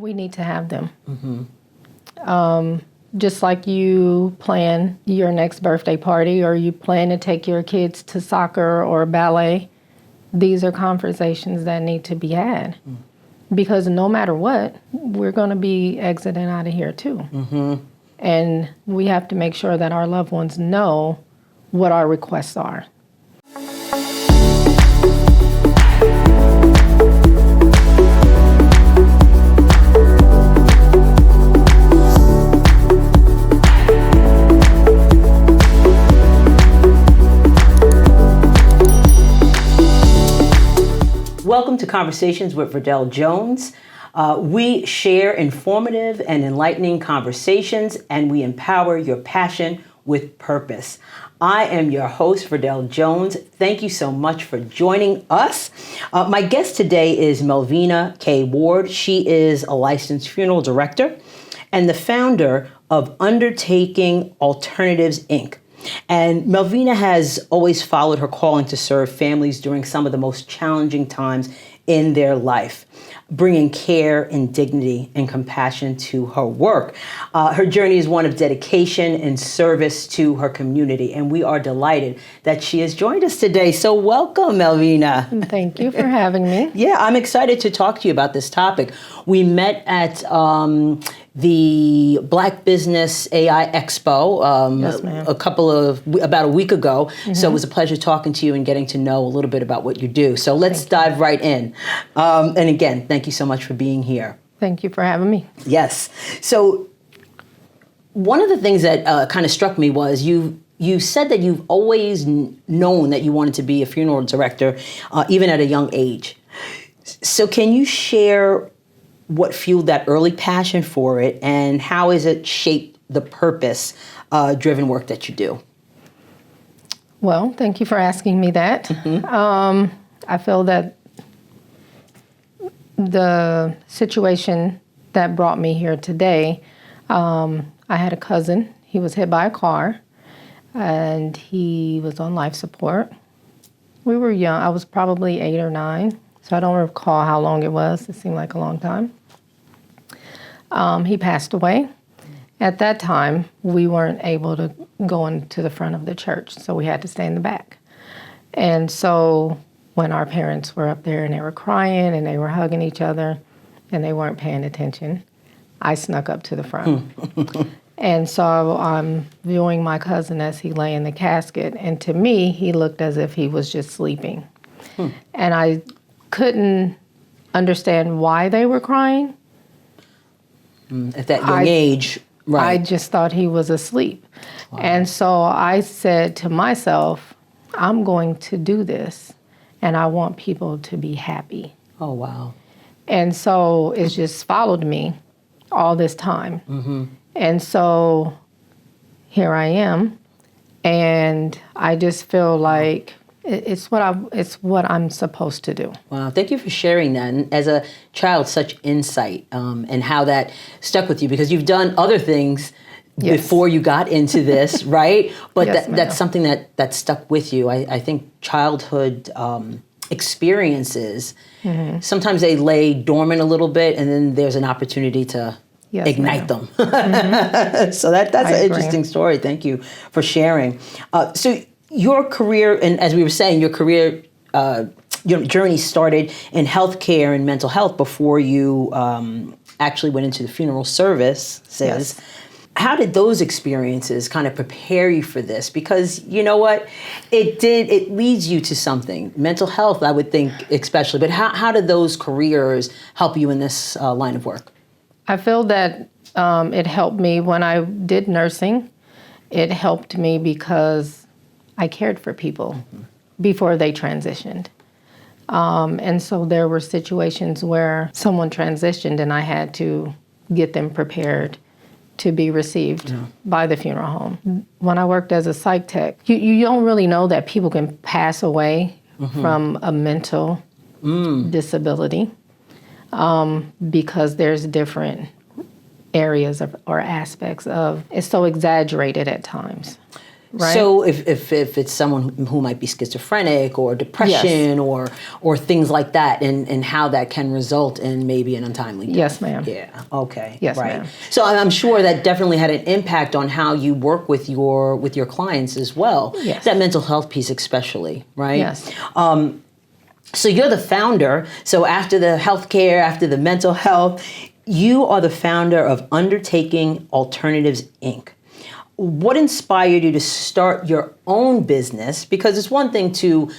We need to have them. Just like you plan your next birthday party or you plan to take your kids to soccer or ballet, these are conversations that need to be had. Because no matter what, we're going to be exiting out of here too. And we have to make sure that our loved ones know what our requests are. Welcome to Conversations with Verdel Jones. We share informative and enlightening conversations, and we empower your passion with purpose. I am your host, Verdel Jones. Thank you so much for joining us. My guest today is Melvina K. Ward. She is a licensed funeral director and the founder of Undertaking Alternatives, Inc. And Melvina has always followed her calling to serve families during some of the most challenging times in their life, bringing care and dignity and compassion to her work. Her journey is one of dedication and service to her community, and we are delighted that she has joined us today. So welcome, Melvina. Thank you for having me. Yeah, I'm excited to talk to you about this topic. We met at the Black Business AI Expo Yes, ma'am. about a week ago. So it was a pleasure talking to you and getting to know a little bit about what you do. So let's dive right in. And again, thank you so much for being here. Thank you for having me. Yes. So one of the things that kind of struck me was you said that you've always known that you wanted to be a funeral director, even at a young age. So can you share what fueled that early passion for it, and how has it shaped the purpose-driven work that you do? Well, thank you for asking me that. I feel that the situation that brought me here today, I had a cousin. He was hit by a car, and he was on life support. We were young. I was probably 8 or 9, so I don't recall how long it was. It seemed like a long time. He passed away. At that time, we weren't able to go into the front of the church, so we had to stay in the back. And so when our parents were up there and they were crying and they were hugging each other and they weren't paying attention, I snuck up to the front. And so I'm viewing my cousin as he lay in the casket, and to me, he looked as if he was just sleeping. And I couldn't understand why they were crying. At that young age, right. I just thought he was asleep. Wow. And so I said to myself, I'm going to do this, and I want people to be happy. Oh, wow. And so it just followed me all this time. And so here I am, and I just feel like it's what I'm supposed to do. Wow, thank you for sharing that. And as a child, such insight and how that stuck with you, because you've done other things before you got into this, right? But Yes, that's something that stuck with you. I think childhood experiences, sometimes they lay dormant a little bit, and then there's an opportunity to ignite them. So that's an interesting story. Thank you for sharing. So your career, and as we were saying, your career, your journey started in healthcare and mental health before you actually went into the funeral services. Yes. How did those experiences kind of prepare you for this? Because you know what, it leads you to something. Mental health, I would think, especially. But how did those careers help you in this line of work? I feel that it helped me when I did nursing. It helped me because I cared for people before they transitioned. And so there were situations where someone transitioned and I had to get them prepared to be received by the funeral home. When I worked as a psych tech, you don't really know that people can pass away from a mental disability because there's different areas or aspects of, it's so exaggerated at times. right? So if it's someone who might be schizophrenic or depression or things like that, and how that can result in maybe an untimely death. Yes, ma'am. Yeah. Okay. Yes, right. ma'am. So I'm sure that definitely had an impact on how you work with your clients as well. Yes. That mental health piece especially, right? Yes. So you're the founder. So after the healthcare, after the mental health, you are the founder of Undertaking Alternatives, Inc. What inspired you to start your own business? Because it's one thing to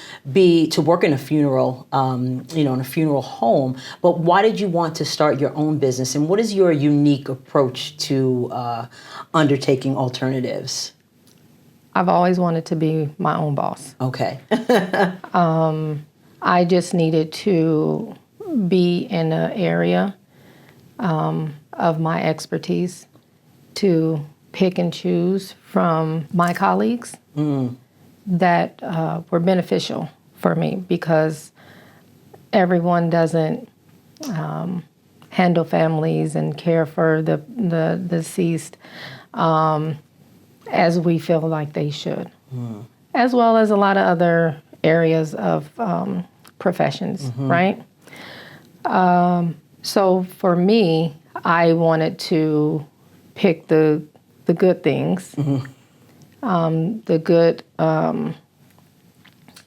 work in a funeral, in a funeral home, but why did you want to start your own business? And what is your unique approach to undertaking alternatives? I've always wanted to be my own boss. Okay. I just needed to be in an area of my expertise to pick and choose from my colleagues that were beneficial for me, because everyone doesn't handle families and care for the deceased as we feel like they should, as well as a lot of other areas of professions, right? So for me, I wanted to pick the good things, the good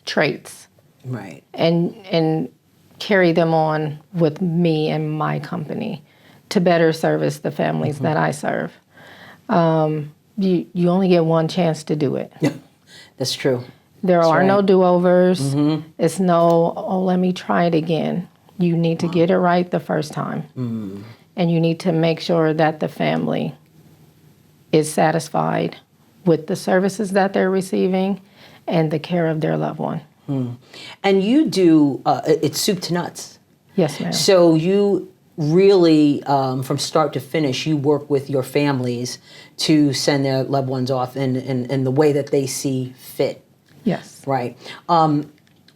traits, Right. and carry them on with me and my company to better service the families that I serve. You only get one chance to do it. Yeah, that's true. There are no right. do-overs. It's no, oh, let me try it again. You need to get it right the first time. And you need to make sure that the family is satisfied with the services that they're receiving and the care of their loved one. And you do, it's soup to nuts. Yes, ma'am. So you really, from start to finish, you work with your families to send their loved ones off in the way that they see fit. Yes. Right.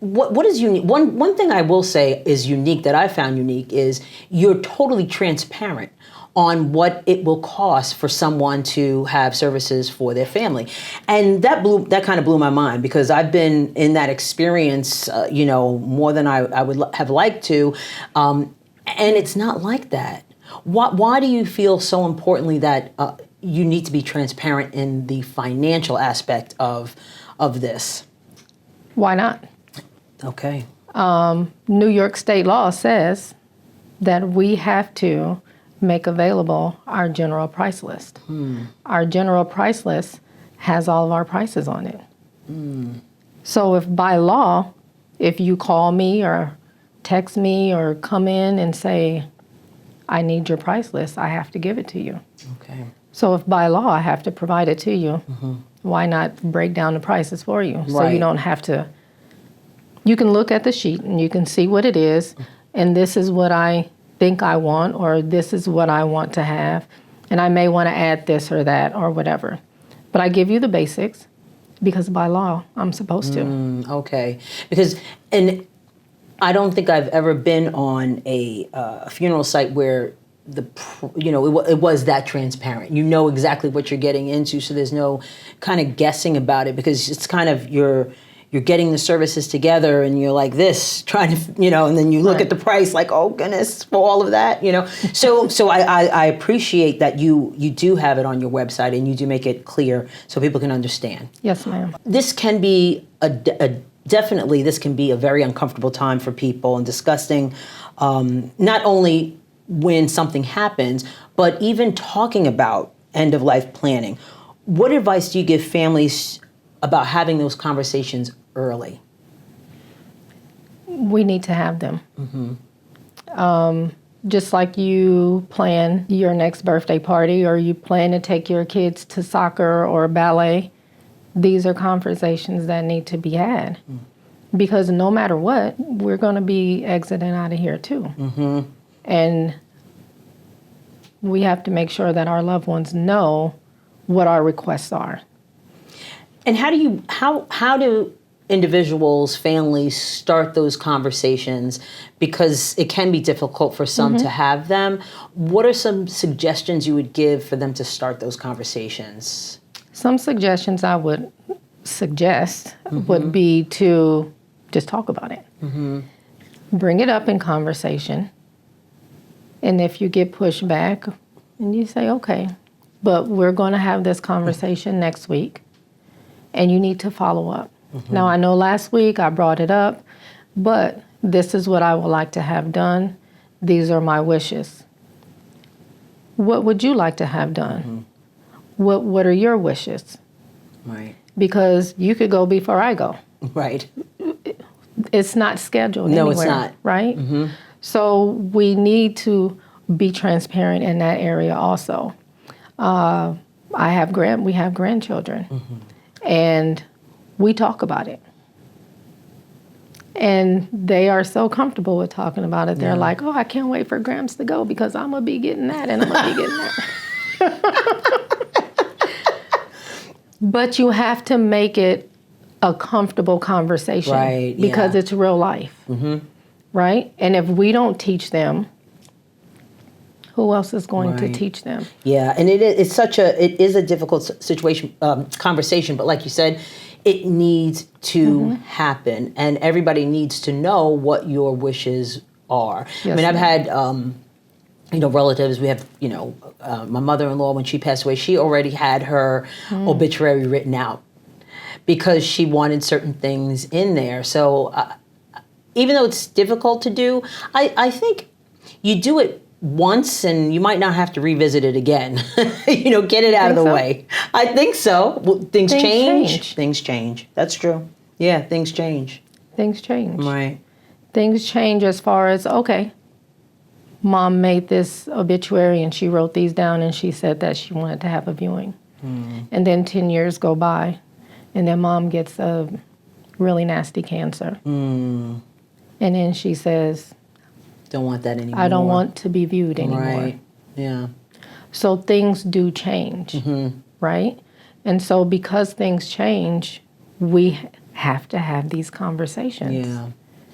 What is unique? One thing I will say is unique, that I found unique, is you're totally transparent on what it will cost for someone to have services for their family. And that kind of blew my mind, because I've been in that experience, more than I would have liked to. And it's not like that. Why do you feel so importantly that you need to be transparent in the financial aspect of this? Why not? Okay. New York state law says that we have to make available our general price list. Our general price list has all of our prices on it. So if by law, if you call me or text me or come in and say, I need your price list, I have to give it to you. Okay. So if by law I have to provide it to you, why not break down the prices for you? So Right. you don't have to, you can look at the sheet and you can see what it is, and this is what I think I want, or this is what I want to have, and I may want to add this or that or whatever. But I give you the basics because by law I'm supposed to. Okay. And I don't think I've ever been on a funeral site where it was that transparent. You know exactly what you're getting into, so there's no kind of guessing about it, because it's kind of you're getting the services together and you're like this, trying to, and then you look Right. at the price like, oh goodness, for all of that, So I appreciate that you do have it on your website and you do make it clear so people can understand. Yes, ma'am. This can be definitely this can be a very uncomfortable time for people, and disgusting, not only when something happens, but even talking about end of life planning. What advice do you give families about having those conversations early? We need to have them. Just like you plan your next birthday party, or you plan to take your kids to soccer or ballet, these are conversations that need to be had. Because no matter what, we're going to be exiting out of here too. And we have to make sure that our loved ones know what our requests are. And how do individuals, families start those conversations? Because it can be difficult for some to have them. What are some suggestions you would give for them to start those conversations? Some suggestions I would suggest would be to just talk about it. Bring it up in conversation. And if you get pushed back, and you say, okay, but we're going to have this conversation next week, and you need to follow up. Now, I know last week I brought it up, but this is what I would like to have done. These are my wishes. What would you like to have done? What are your wishes? Right. Because you could go before I go. Right. It's not scheduled No, anywhere, it's not. right? So we need to be transparent in that area also. We have grandchildren, and we talk about it. And they are so comfortable with talking about it. They're like, oh, I can't wait for Gramps to go because I'm going to be getting that and I'm going to be getting that. But you have to make it a comfortable conversation. Right, because it's real life. Right? And if we don't teach them, who else is going to teach them? Yeah, and it is a difficult situation, conversation, but like you said, it needs to happen, and everybody needs to know what your wishes are. Yes, I mean, I've had, relatives. We have, my mother-in-law, when she passed away, she already had her obituary written out because she wanted certain things in there. So even though it's difficult to do, I think you do it once and you might not have to revisit it again. Get it out of the way. I think so. Well, things change. Things change. That's true. Yeah, things change. Things change. Right. Things change as far as, okay, Mom made this obituary and she wrote these down and she said that she wanted to have a viewing. And then 10 years go by and then Mom gets a really nasty cancer. And then she says, don't want that anymore. I don't want to be viewed anymore. Right. Yeah. So things do change, right? And so because things change, we have to have these conversations. Yeah.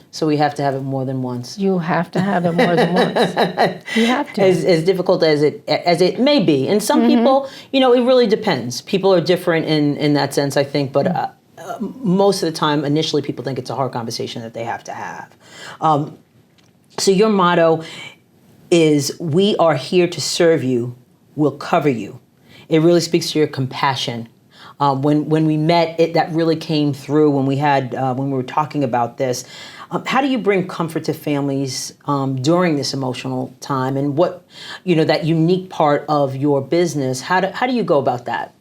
So we have to have it more than once. You have to have it more than once. You have to. As difficult as it may be. And some people, it really depends. People are different in that sense, I think. But most of the time, initially, people think it's a hard conversation that they have to have. So your motto is, we are here to serve you, we'll cover you. It really speaks to your compassion. When we met, that really came through when we were talking about this. How do you bring comfort to families during this emotional time? And what, that unique part of your business, how do you go about that?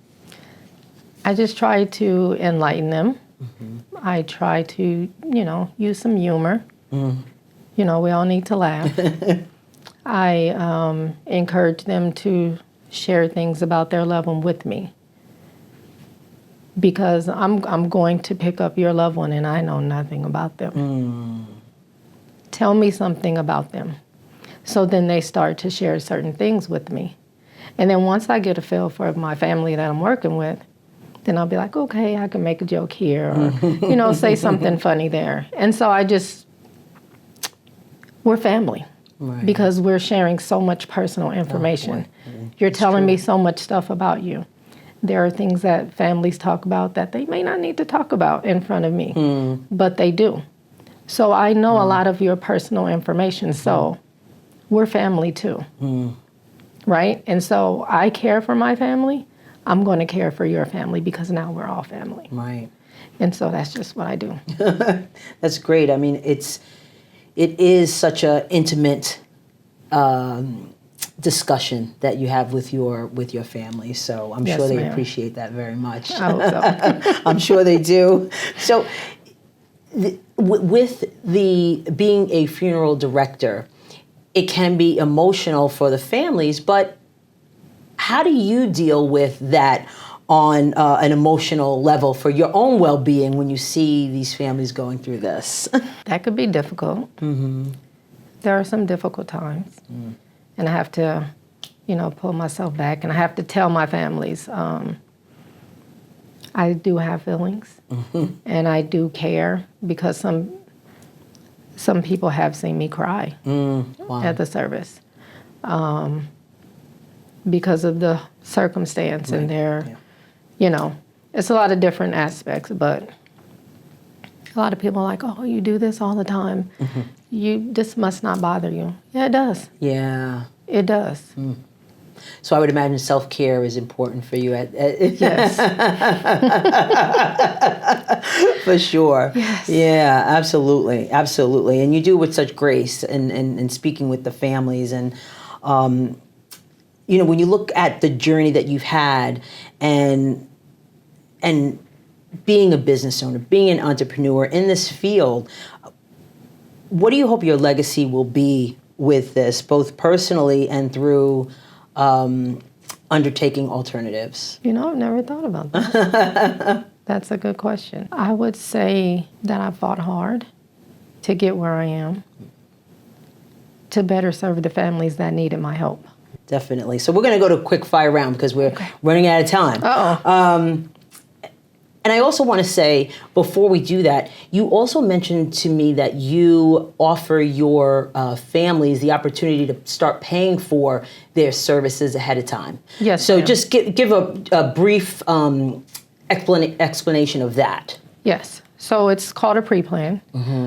I just try to enlighten them. I try to, use some humor. We all need to laugh. I encourage them to share things about their loved one with me. Because I'm going to pick up your loved one and I know nothing about them. Tell me something about them. So then they start to share certain things with me. And then once I get a feel for my family that I'm working with, then I'll be like, okay, I can make a joke here or, say something funny there. And so we're family. Right. Because we're sharing so much personal information. You're telling me so much stuff about you. There are things that families talk about that they may not need to talk about in front of me, but they do. So I know a lot of your personal information, so we're family too, right? And so I care for my family, I'm going to care for your family because now we're all family. Right. And so that's just what I do. That's great. I mean, it is such a intimate discussion that you have with your family. So I'm sure they appreciate that very much. I hope so. I'm sure they do. So with being a funeral director, it can be emotional for the families, but how do you deal with that on an emotional level for your own well-being when you see these families going through this? That could be difficult. There are some difficult times. And I have to, pull myself back, and I have to tell my families, I do have feelings, and I do care, because some people have seen me cry at the service because of the circumstance, and It's a lot of different aspects, but a lot of people are like, oh, you do this all the time. This must not bother you. Yeah, it does. Yeah. It does. So I would imagine self-care is important for you. Yes. For sure. Yes. Yeah, absolutely. Absolutely. And you do it with such grace and speaking with the families. And, when you look at the journey that you've had and being a business owner, being an entrepreneur in this field, what do you hope your legacy will be with this, both personally and through Undertaking Alternatives? I've never thought about that. That's a good question. I would say that I fought hard to get where I am, to better serve the families that needed my help. Definitely. So we're going to go to a quick fire round because we're running out of time. Uh-oh. And I also want to say, before we do that, you also mentioned to me that you offer your families the opportunity to start paying for their services ahead of time. Yes. So ma'am. just give a brief explanation of that. Yes. So it's called a pre-plan.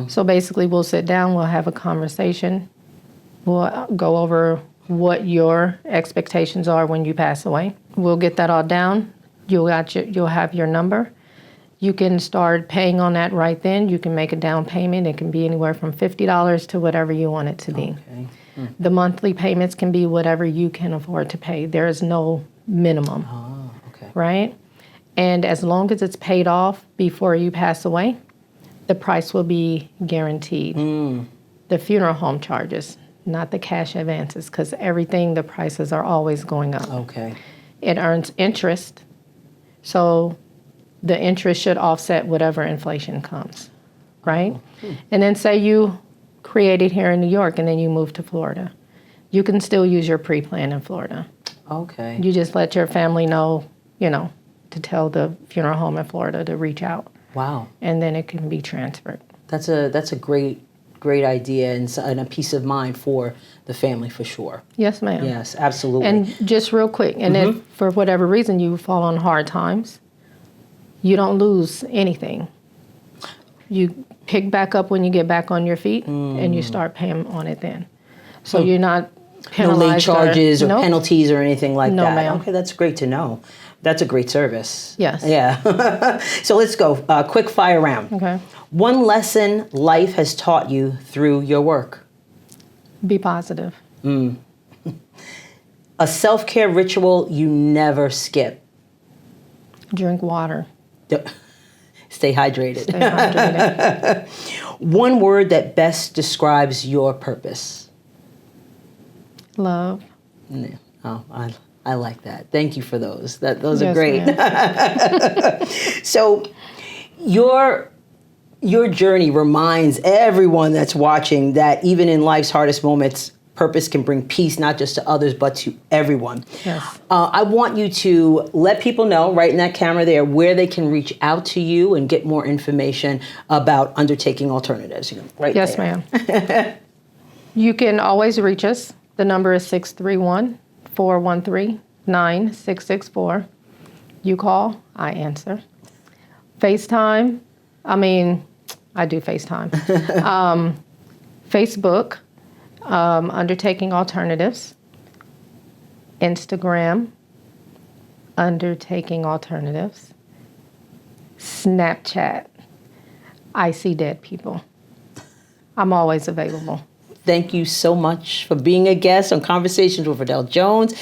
So basically we'll sit down, we'll have a conversation, we'll go over what your expectations are when you pass away. We'll get that all down. You'll have your number. You can start paying on that right then. You can make a down payment. It can be anywhere from $50 to whatever you want it to be. Okay. The monthly payments can be whatever you can afford to pay. There is no minimum, Oh, okay. right? And as long as it's paid off before you pass away, the price will be guaranteed. The funeral home charges, not the cash advances, because the prices are always going up. Okay. It earns interest, so the interest should offset whatever inflation comes, right? And then say you create it here in New York and then you move to Florida. You can still use your pre-plan in Florida. Okay. You just let your family know, to tell the funeral home in Florida to reach out. Wow. And then it can be transferred. That's a great idea and a peace of mind for the family for sure. Yes, ma'am. Yes, absolutely. And just real quick, and if for whatever reason you fall on hard times, you don't lose anything. You pick back up when you get back on your feet, and you start paying on it then. So you're not penalized. No late charges or Nope. penalties or anything like No, that. ma'am. Okay, that's great to know. That's a great service. Yes. Yeah. So let's go. Quick fire round. Okay. One lesson life has taught you through your work. Be positive. A self-care ritual you never skip. Drink water. Stay hydrated. Stay hydrated. One word that best describes your purpose. Love. Yeah. Oh, I like that. Thank you for those. Those are Yes, great. ma'am. So your journey reminds everyone that's watching that even in life's hardest moments, purpose can bring peace, not just to others, but to everyone. Yes. I want you to let people know right in that camera there where they can reach out to you and get more information about Undertaking Alternatives. Right Yes, there. ma'am. You can always reach us. The number is 631-413-9664. You call, I answer. FaceTime, I do FaceTime. Facebook, Undertaking Alternatives. Instagram, Undertaking Alternatives. Snapchat, I see dead people. I'm always available. Thank you so much for being a guest on Conversations with Verdel Jones.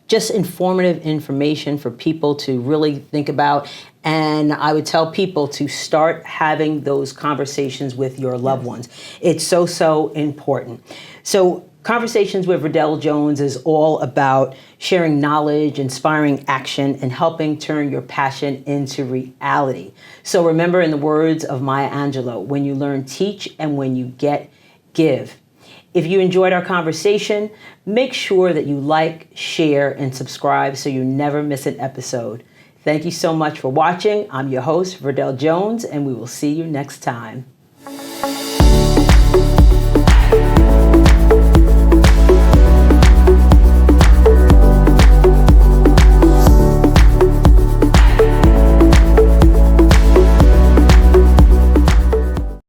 Just informative information for people to really think about. And I would tell people to start having those conversations with your loved ones. It's so important. So Conversations with Verdel Jones is all about sharing knowledge, inspiring action, and helping turn your passion into reality. So remember, in the words of Maya Angelou, when you learn, teach, and when you get, give. If you enjoyed our conversation, make sure that you like, share, and subscribe so you never miss an episode. Thank you so much for watching. I'm your host, Verdel Jones, and we will see you next time.